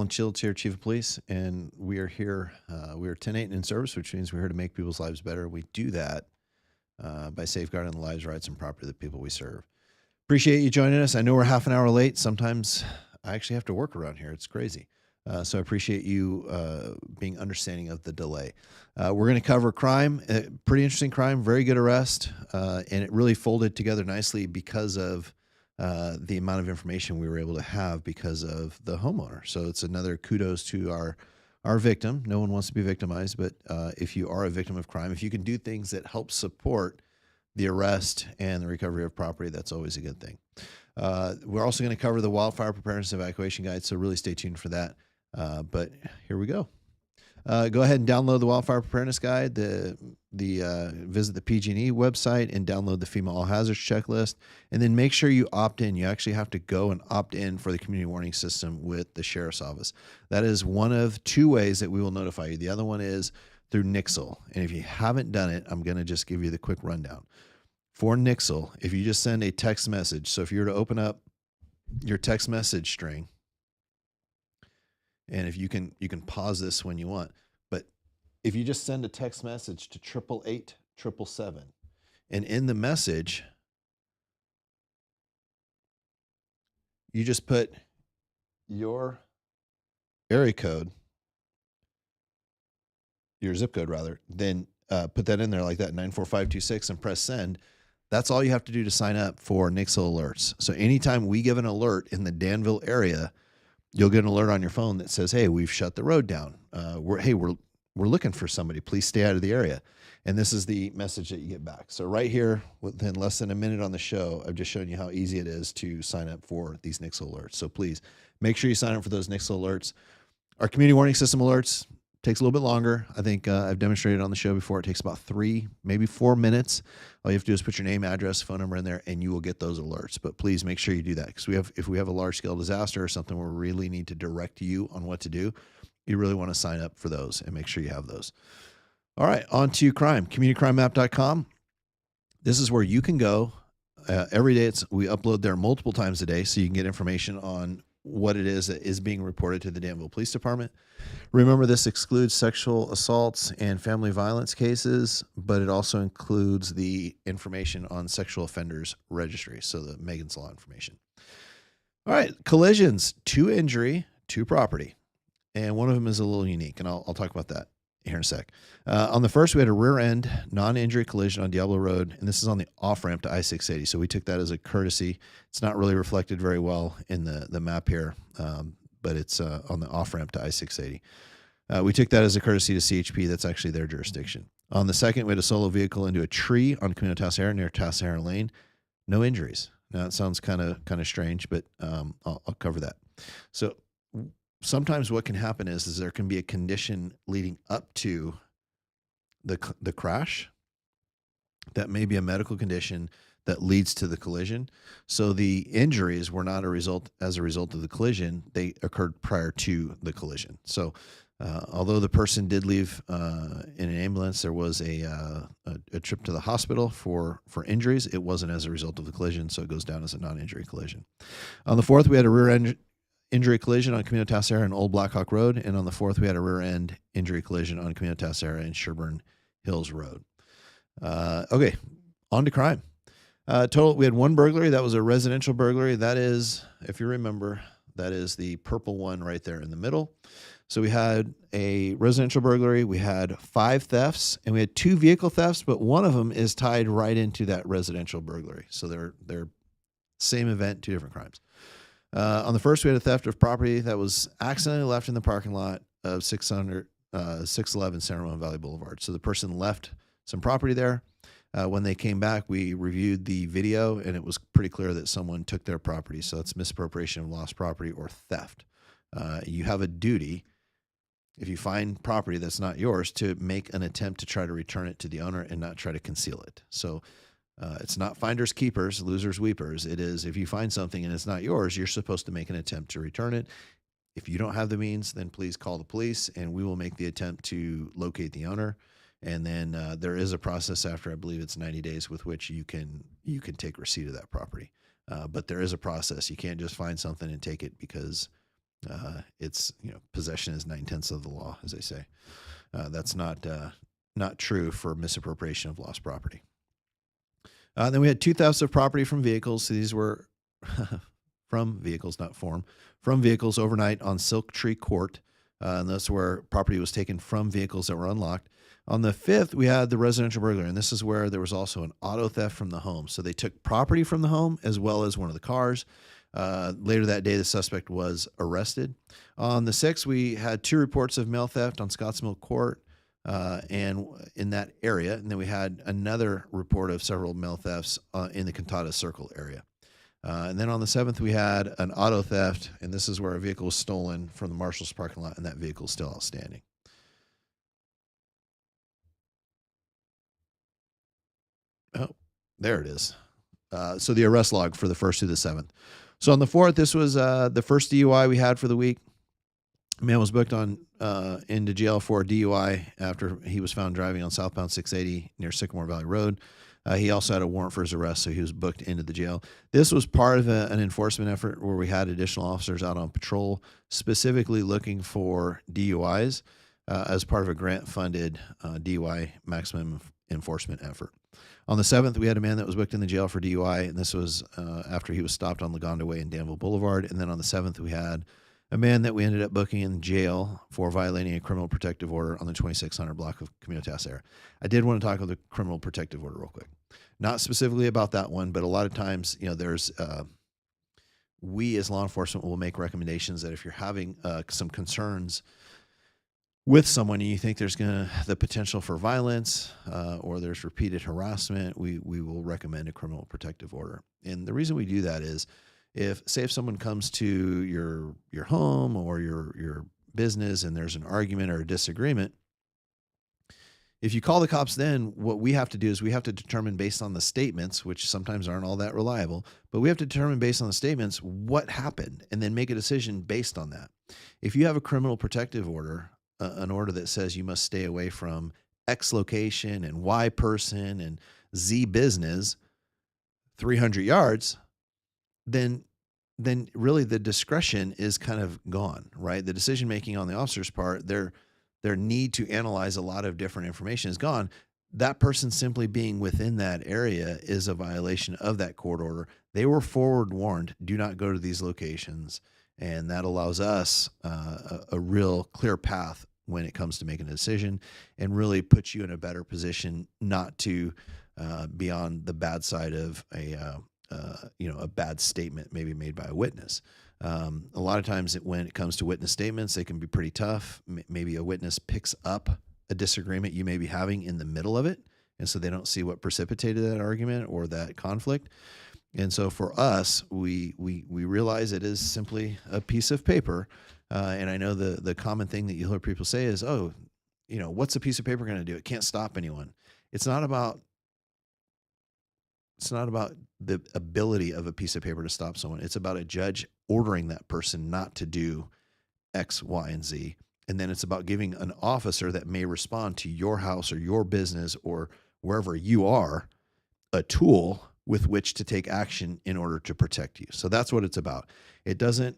Alan Childs here, Chief of Police, and we are here. We are 10-8 and in service, which means we're here to make people's lives better. We do that by safeguarding the lives, rights, and property of the people we serve. Appreciate you joining us. I know we're half an hour late. Sometimes I actually have to work around here. It's crazy. So I appreciate you being understanding of the delay. We're going to cover crime, pretty interesting crime, very good arrest, and it really folded together nicely because of the amount of information we were able to have because of the homeowner. So it's another kudos to our victim. No one wants to be victimized, but if you are a victim of crime, if you can do things that help support the arrest and the recovery of property, that's always a good thing. We're also going to cover the Wildfire Preparedness Evacuation Guide, so really stay tuned for that. But here we go. Go ahead and download the Wildfire Preparedness Guide, visit the PG&E website and download the FEMA All Hazards Checklist, and then make sure you opt in. You actually have to go and opt in for the community warning system with the Sheriff's Office. That is one of two ways that we will notify you. The other one is through Nixle, and if you haven't done it, I'm going to just give you the quick rundown. For Nixle, if you just send a text message, so if you were to open up your text message string, and if you can pause this when you want, but if you just send a text message to 888-777, and in the message, you just put your area code, your zip code rather, then put that in there like that, 94526, and press send. That's all you have to do to sign up for Nixle alerts. So anytime we give an alert in the Danville area, you'll get an alert on your phone that says, hey, we've shut the road down. We're looking for somebody. Please stay out of the area. And this is the message that you get back. So right here, within less than a minute on the show, I've just shown you how easy it is to sign up for these Nixle alerts. So please make sure you sign up for those Nixle alerts. Our community warning system alerts takes a little bit longer. I think I've demonstrated on the show before. It takes about 3, maybe 4 minutes. All you have to do is put your name, address, phone number in there, and you will get those alerts. But please make sure you do that, because if we have a large-scale disaster or something where we really need to direct you on what to do, you really want to sign up for those and make sure you have those. All right, on to crime. CommunityCrimeMap.com. This is where you can go. Every day we upload there multiple times a day, so you can get information on what it is that is being reported to the Danville Police Department. Remember, this excludes sexual assaults and family violence cases, but it also includes the information on sexual offenders registry, so the Megan's Law information. All right, collisions, 2 injury, 2 property, and one of them is a little unique, and I'll talk about that here in a sec. On the first, we had a rear end non-injury collision on Diablo Road, and this is on the off-ramp to I-680. So we took that as a courtesy. It's not really reflected very well in the map here, but it's on the off-ramp to I-680. We took that as a courtesy to CHP. That's actually their jurisdiction. On the second, we had a solo vehicle into a tree on Camino Tassera near Tassera Lane. No injuries. Now, it sounds kind of strange, but I'll cover that. So sometimes what can happen is there can be a condition leading up to the crash that may be a medical condition that leads to the collision. So the injuries were not as a result of the collision. They occurred prior to the collision. So although the person did leave in an ambulance, there was a trip to the hospital for injuries. It wasn't as a result of the collision, so it goes down as a non-injury collision. On the fourth, we had a rear end injury collision on Camino Tassera and Old Blackhawk Road. And on the fourth, we had a rear end injury collision on Camino Tassera and Sherburne Hills Road. Okay, on to crime. Total, we had 1 burglary. That was a residential burglary. That is, if you remember, that is the purple one right there in the middle. So we had a residential burglary. We had 5 thefts, and we had 2 vehicle thefts, but one of them is tied right into that residential burglary. So they're same event, 2 different crimes. On the first, we had a theft of property that was accidentally left in the parking lot of 611 San Ramon Valley Boulevard. So the person left some property there. When they came back, we reviewed the video, and it was pretty clear that someone took their property. So it's misappropriation of lost property or theft. You have a duty, if you find property that's not yours, to make an attempt to try to return it to the owner and not try to conceal it. So it's not finders keepers, losers weepers. It is, if you find something and it's not yours, you're supposed to make an attempt to return it. If you don't have the means, then please call the police, and we will make the attempt to locate the owner. And then there is a process after, I believe it's 90 days, with which you can take receipt of that property. But there is a process. You can't just find something and take it because It's, possession is 9/10 of the law, as they say. That's not true for misappropriation of lost property. Then we had 2 thefts of property from vehicles. So these were from vehicles, not from vehicles overnight on Silk Tree Court. And that's where property was taken from vehicles that were unlocked. On the 5th, we had the residential burglary, and this is where there was also an auto theft from the home. So they took property from the home as well as one of the cars. Later that day, the suspect was arrested. On the 6th, we had 2 reports of mail theft on Scottsmill Court and in that area. And then we had another report of several mail thefts in the Cantata Circle area. And then on the 7th, we had an auto theft, and this is where a vehicle was stolen from the Marshall's parking lot, and that vehicle is still outstanding. Oh, there it is. So the arrest log for the 1st through the 7th. So on the 4th, this was the first DUI we had for the week. A man was booked into jail for DUI after he was found driving on southbound 680 near Sycamore Valley Road. He also had a warrant for his arrest, so he was booked into the jail. This was part of an enforcement effort where we had additional officers out on patrol, specifically looking for DUIs as part of a grant-funded DUI maximum enforcement effort. On the 7th, we had a man that was booked in the jail for DUI, and this was after he was stopped on Lagonda Way and Danville Boulevard. And then on the 7th, we had a man that we ended up booking in jail for violating a criminal protective order on the 2600 block of Communitas area. I did want to talk about the criminal protective order real quick. Not specifically about that one, but a lot of times, there's we as law enforcement will make recommendations that if you're having some concerns with someone and you think there's the potential for violence or there's repeated harassment, we will recommend a criminal protective order. And the reason we do that is if someone comes to your home or your business and there's an argument or a disagreement, if you call the cops, then what we have to do is we have to determine based on the statements, which sometimes aren't all that reliable, but we have to determine based on the statements what happened and then make a decision based on that. If you have a criminal protective order, an order that says you must stay away from X location and Y person and Z business 300 yards, then really the discretion is kind of gone, right? The decision-making on the officer's part, their need to analyze a lot of different information is gone. That person simply being within that area is a violation of that court order. They were forward warned, do not go to these locations. And that allows us a real clear path when it comes to making a decision and really puts you in a better position not to be on the bad side of a bad statement maybe made by a witness. A lot of times when it comes to witness statements, they can be pretty tough. Maybe a witness picks up a disagreement you may be having in the middle of it, and so they don't see what precipitated that argument or that conflict. And so for us, we realize it is simply a piece of paper. And I know the common thing that you hear people say is, oh, what's a piece of paper going to do? It can't stop anyone. It's not about the ability of a piece of paper to stop someone. It's about a judge ordering that person not to do X, Y, and Z. And then it's about giving an officer that may respond to your house or your business or wherever you are a tool with which to take action in order to protect you. So that's what it's about. It doesn't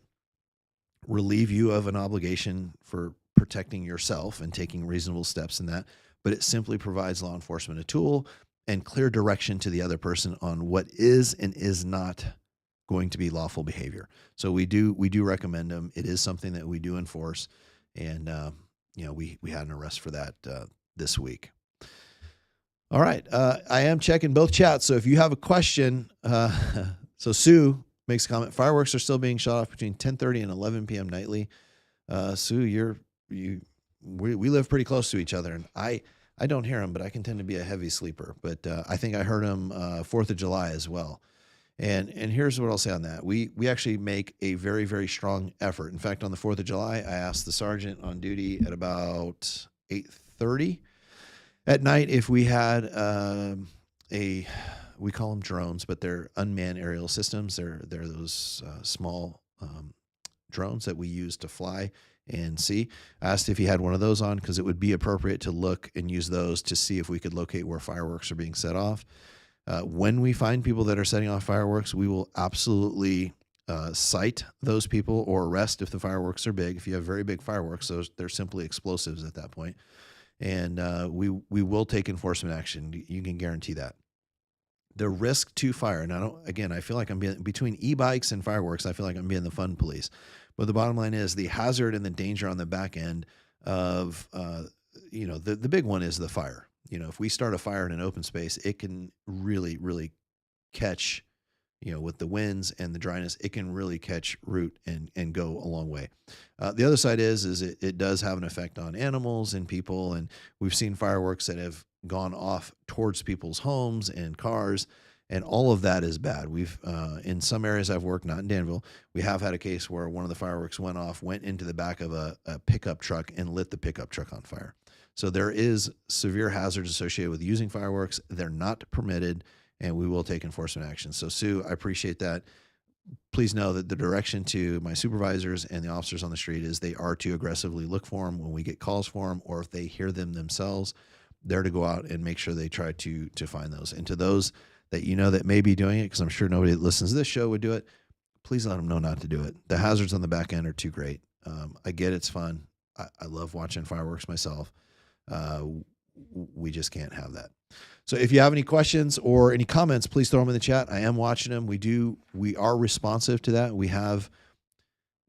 relieve you of an obligation for protecting yourself and taking reasonable steps in that, but it simply provides law enforcement a tool and clear direction to the other person on what is and is not going to be lawful behavior. So we do recommend them. It is something that we do enforce, and we had an arrest for that this week. All right, I am checking both chats. So if you have a question, so Sue makes a comment. Fireworks are still being shot off between 10:30 and 11 p.m. nightly. Sue, we live pretty close to each other, and I don't hear them, but I can tend to be a heavy sleeper. But I think I heard them 4th of July as well. And here's what I'll say on that. We actually make a very, very strong effort. In fact, on the 4th of July, I asked the sergeant on duty at about 8:30 at night if we had we call them drones, but they're unmanned aerial systems. They're those small drones that we use to fly and see. I asked if he had one of those on because it would be appropriate to look and use those to see if we could locate where fireworks are being set off. When we find people that are setting off fireworks, we will absolutely cite those people or arrest if the fireworks are big. If you have very big fireworks, they're simply explosives at that point. And we will take enforcement action. You can guarantee that. The risk to fire, and I feel like I'm being, between e-bikes and fireworks, I feel like I'm being the fun police. But the bottom line is the hazard and the danger on the back end of, the big one is the fire. If we start a fire in an open space, it can really, really catch, with the winds and the dryness, it can really catch root and go a long way. The other side is it does have an effect on animals and people. And we've seen fireworks that have gone off towards people's homes and cars, and all of that is bad. We've, in some areas I've worked, not in Danville, we have had a case where one of the fireworks went into the back of a pickup truck and lit the pickup truck on fire. So there is severe hazards associated with using fireworks. They're not permitted, and we will take enforcement action. So Sue, I appreciate that. Please know that the direction to my supervisors and the officers on the street is they are to aggressively look for them when we get calls for them, or if they hear them themselves, they're to go out and make sure they try to find those. And to those that that may be doing it, because I'm sure nobody that listens to this show would do it, please let them know not to do it. The hazards on the back end are too great. I get it's fun. I love watching fireworks myself. We just can't have that. So if you have any questions or any comments, please throw them in the chat. I am watching them. We are responsive to that. We have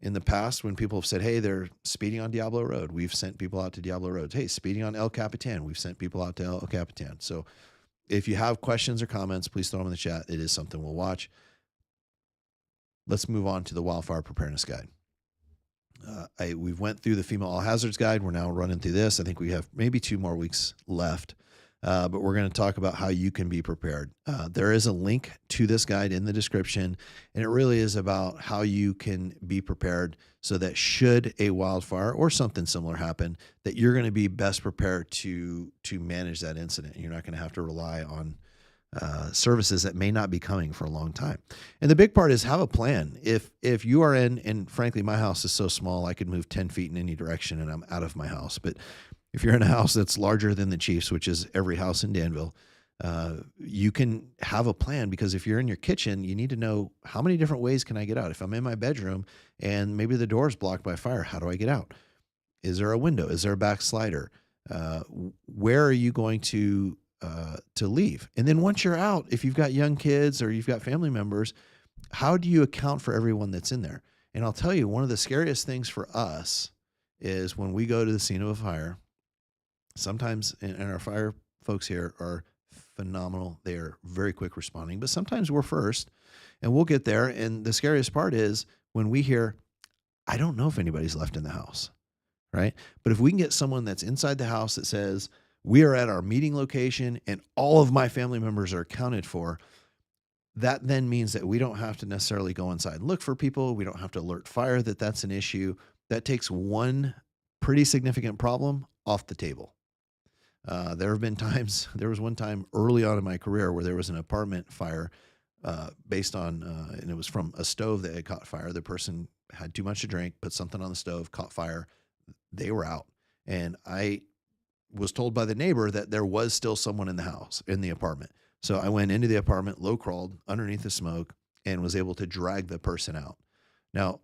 in the past when people have said, hey, they're speeding on Diablo Road, we've sent people out to Diablo Road. Hey, speeding on El Capitan, we've sent people out to El Capitan. So if you have questions or comments, please throw them in the chat. It is something we'll watch. Let's move on to the Wildfire Preparedness Guide. We've went through the FEMA All Hazards Guide. We're now running through this. I think we have maybe 2 more weeks left, but we're going to talk about how you can be prepared. There is a link to this guide in the description, and it really is about how you can be prepared so that should a wildfire or something similar happen, that you're going to be best prepared to manage that incident. You're not going to have to rely on services that may not be coming for a long time. And the big part is have a plan. If you are and frankly, my house is so small, I could move 10 feet in any direction and I'm out of my house. But if you're in a house that's larger than the Chiefs, which is every house in Danville, you can have a plan, because if you're in your kitchen, you need to know how many different ways can I get out? If I'm in my bedroom and maybe the door is blocked by fire, how do I get out? Is there a window? Is there a back slider? Where are you going to leave? And then once you're out, if you've got young kids or you've got family members, how do you account for everyone that's in there? And I'll tell you, one of the scariest things for us is when we go to the scene of a fire. Sometimes, and our fire folks here are phenomenal. They are very quick responding, but sometimes we're first and we'll get there. And the scariest part is when we hear, I don't know if anybody's left in the house, right? But if we can get someone that's inside the house that says, we are at our meeting location and all of my family members are accounted for, that then means that we don't have to necessarily go inside and look for people. We don't have to alert fire that that's an issue. That takes one pretty significant problem off the table. There have been times, there was one time early on in my career where there was an apartment fire based on, and it was from a stove that had caught fire. The person had too much to drink, put something on the stove, caught fire. They were out. And I was told by the neighbor that there was still someone in the house, in the apartment. So I went into the apartment, low crawled underneath the smoke, and was able to drag the person out. Now,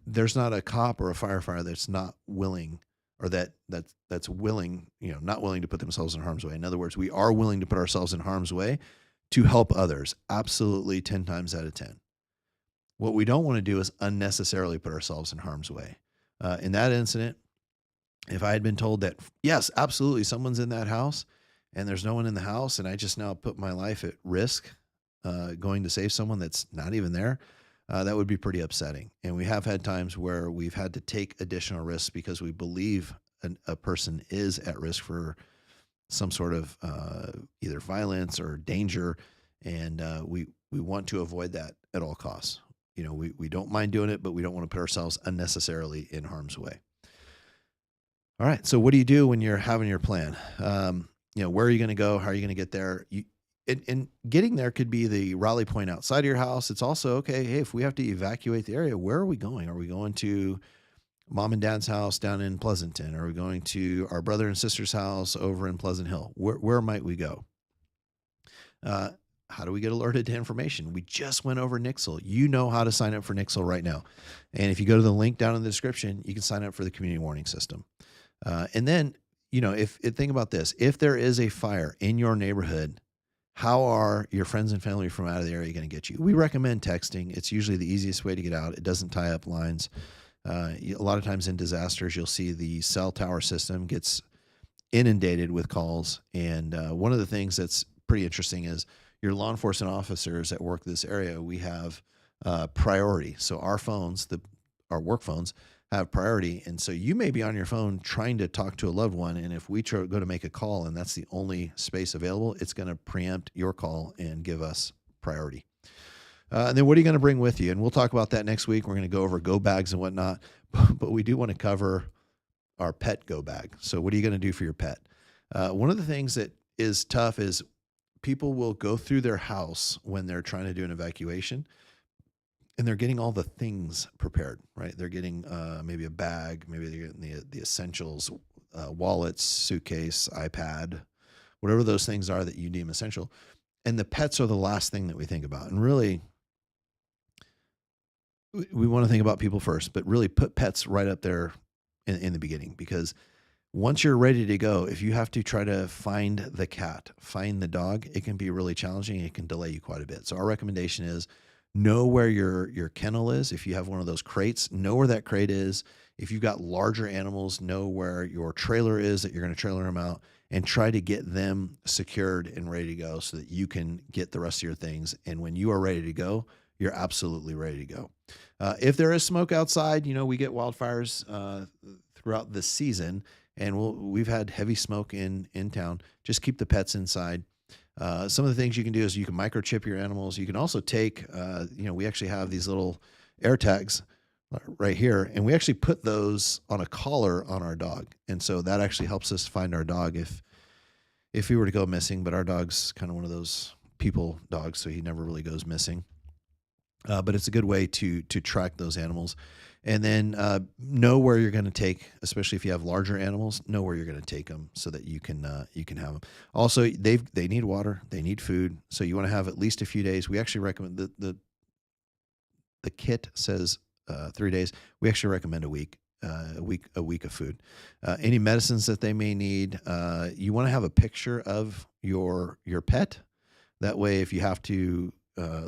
there's not a cop or a firefighter that's not willing, or that's willing, not willing to put themselves in harm's way. In other words, we are willing to put ourselves in harm's way to help others. Absolutely 10 times out of 10. What we don't want to do is unnecessarily put ourselves in harm's way. In that incident, if I had been told that, yes, absolutely, someone's in that house and there's no one in the house, and I just now put my life at risk going to save someone that's not even there, that would be pretty upsetting. And we have had times where we've had to take additional risks because we believe a person is at risk for some sort of either violence or danger, and we want to avoid that at all costs. We don't mind doing it, but we don't want to put ourselves unnecessarily in harm's way. All right. So what do you do when you're having your plan? Where are you going to go? How are you going to get there? And getting there could be the rally point outside of your house. It's also, okay, hey, if we have to evacuate the area, where are we going? Are we going to mom and dad's house down in Pleasanton? Are we going to our brother and sister's house over in Pleasant Hill? Where might we go? How do we get alerted to information? We just went over Nixle. You know how to sign up for Nixle right now. And if you go to the link down in the description, you can sign up for the community warning system. And then, if think about this, if there is a fire in your neighborhood, how are your friends and family from out of the area going to get you? We recommend texting. It's usually the easiest way to get out. It doesn't tie up lines. A lot of times in disasters, you'll see the cell tower system gets inundated with calls. And one of the things that's pretty interesting is your law enforcement officers that work this area, we have priority. So our phones, our work phones, have priority. And so you may be on your phone trying to talk to a loved one. And if we go to make a call and that's the only space available, it's going to preempt your call and give us priority. And then what are you going to bring with you? And we'll talk about that next week. We're going to go over go bags and whatnot. But we do want to cover our pet go bag. So what are you going to do for your pet? One of the things that is tough is people will go through their house when they're trying to do an evacuation and they're getting all the things prepared, right? They're getting maybe a bag, maybe they're getting the essentials, wallets, suitcase, iPad, whatever those things are that you deem essential. And the pets are the last thing that we think about. And really, we want to think about people first, but really put pets right up there in the beginning, because once you're ready to go, if you have to try to find the cat, find the dog, it can be really challenging. It can delay you quite a bit. So our recommendation is know where your kennel is. If you have one of those crates, know where that crate is. If you've got larger animals, know where your trailer is that you're going to trailer them out, and try to get them secured and ready to go so that you can get the rest of your things. And when you are ready to go, you're absolutely ready to go. If there is smoke outside, we get wildfires throughout the season, and we've had heavy smoke in town. Just keep the pets inside. Some of the things you can do is you can microchip your animals. You can also take, we actually have these little air tags right here, and we actually put those on a collar on our dog. And so that actually helps us find our dog if he were to go missing. But our dog's kind of one of those people dogs, so he never really goes missing. But it's a good way to track those animals. And then know where you're going to take, especially if you have larger animals, know where you're going to take them so that you can have them. Also, they need water, they need food, so you want to have at least a few days. We actually recommend the kit says 3 days. We actually recommend a week of food. Any medicines that they may need, you want to have a picture of your pet. That way, if you have to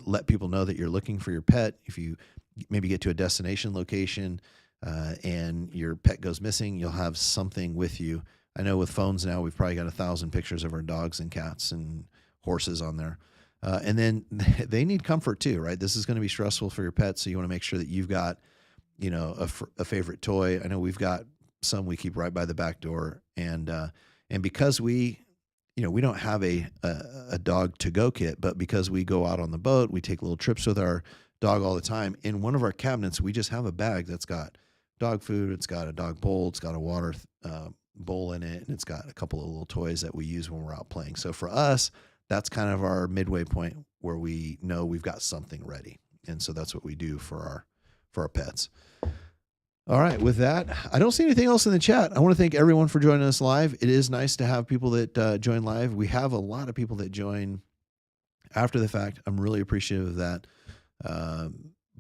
let people know that you're looking for your pet, if you maybe get to a destination location and your pet goes missing, you'll have something with you. I know with phones now, we've probably got 1,000 pictures of our dogs and cats and horses on there. And then they need comfort too, right? This is going to be stressful for your pet. So you want to make sure that you've got, a favorite toy. I know we've got some we keep right by the back door. And because we don't have a dog to go kit, but because we go out on the boat, we take little trips with our dog all the time. In one of our cabinets, we just have a bag that's got dog food. It's got a dog bowl. It's got a water bowl in it. And it's got a couple of little toys that we use when we're out playing. So for us, that's kind of our midway point where we know we've got something ready. And so that's what we do for our pets. All right. With that, I don't see anything else in the chat. I want to thank everyone for joining us live. It is nice to have people that join live. We have a lot of people that join after the fact. I'm really appreciative of that.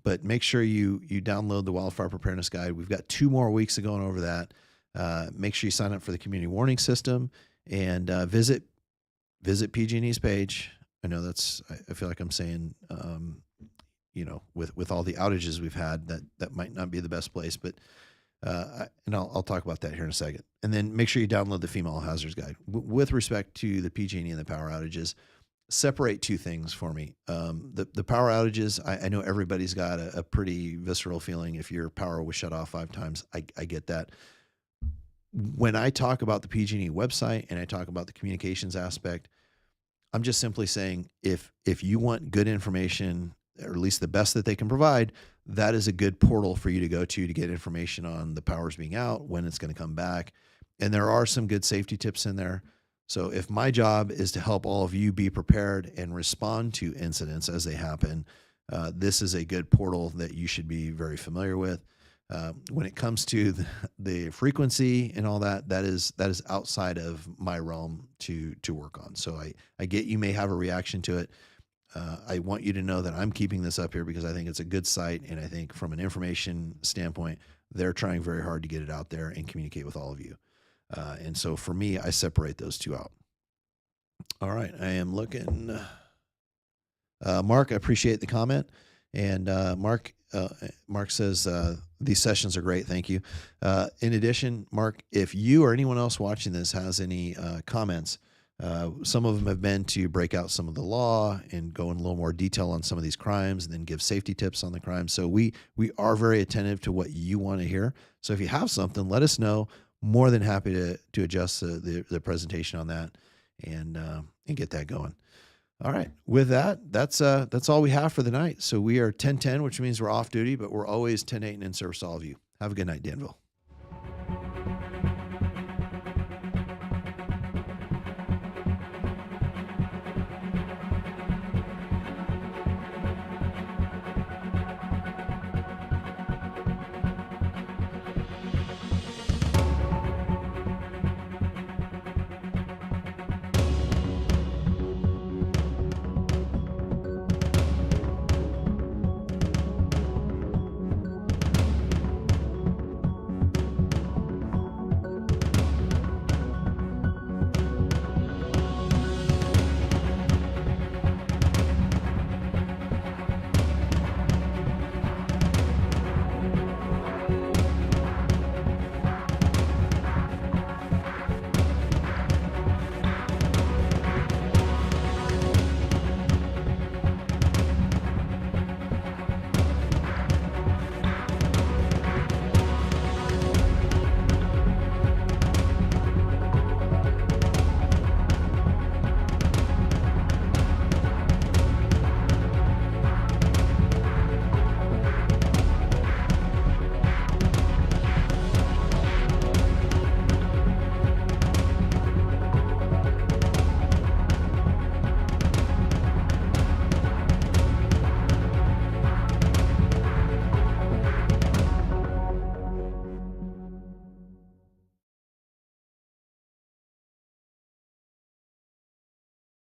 But make sure you download the Wildfire Preparedness Guide. We've got 2 more weeks of going over that. Make sure you sign up for the community warning system and visit PG&E's page. I know I feel like I'm saying, with all the outages we've had, that might not be the best place, but I'll talk about that here in a second. And then make sure you download the FEMA All Hazards Guide. With respect to the PG&E and the power outages, separate 2 things for me. The power outages, I know everybody's got a pretty visceral feeling if your power was shut off 5 times. I get that. When I talk about the PG&E website and I talk about the communications aspect, I'm just simply saying if you want good information, or at least the best that they can provide, that is a good portal for you to go to get information on the powers being out, when it's going to come back. And there are some good safety tips in there. So if my job is to help all of you be prepared and respond to incidents as they happen, this is a good portal that you should be very familiar with. When it comes to the frequency and all that is outside of my realm to work on. So I get you may have a reaction to it. I want you to know that I'm keeping this up here because I think it's a good site. And I think from an information standpoint, they're trying very hard to get it out there and communicate with all of you. And so for me, I separate those two out. All right. I am looking. Mark, I appreciate the comment. And Mark says, these sessions are great. Thank you. In addition, Mark, if you or anyone else watching this has any comments, some of them have been to break out some of the law and go in a little more detail on some of these crimes and then give safety tips on the crimes. So we are very attentive to what you want to hear. So if you have something, let us know. More than happy to adjust the presentation on that and get that going. All right. With that, that's all we have for the night. So we are 10:10, which means we're off duty, but we're always 10:08 and in service to all of you. Have a good night, Danville.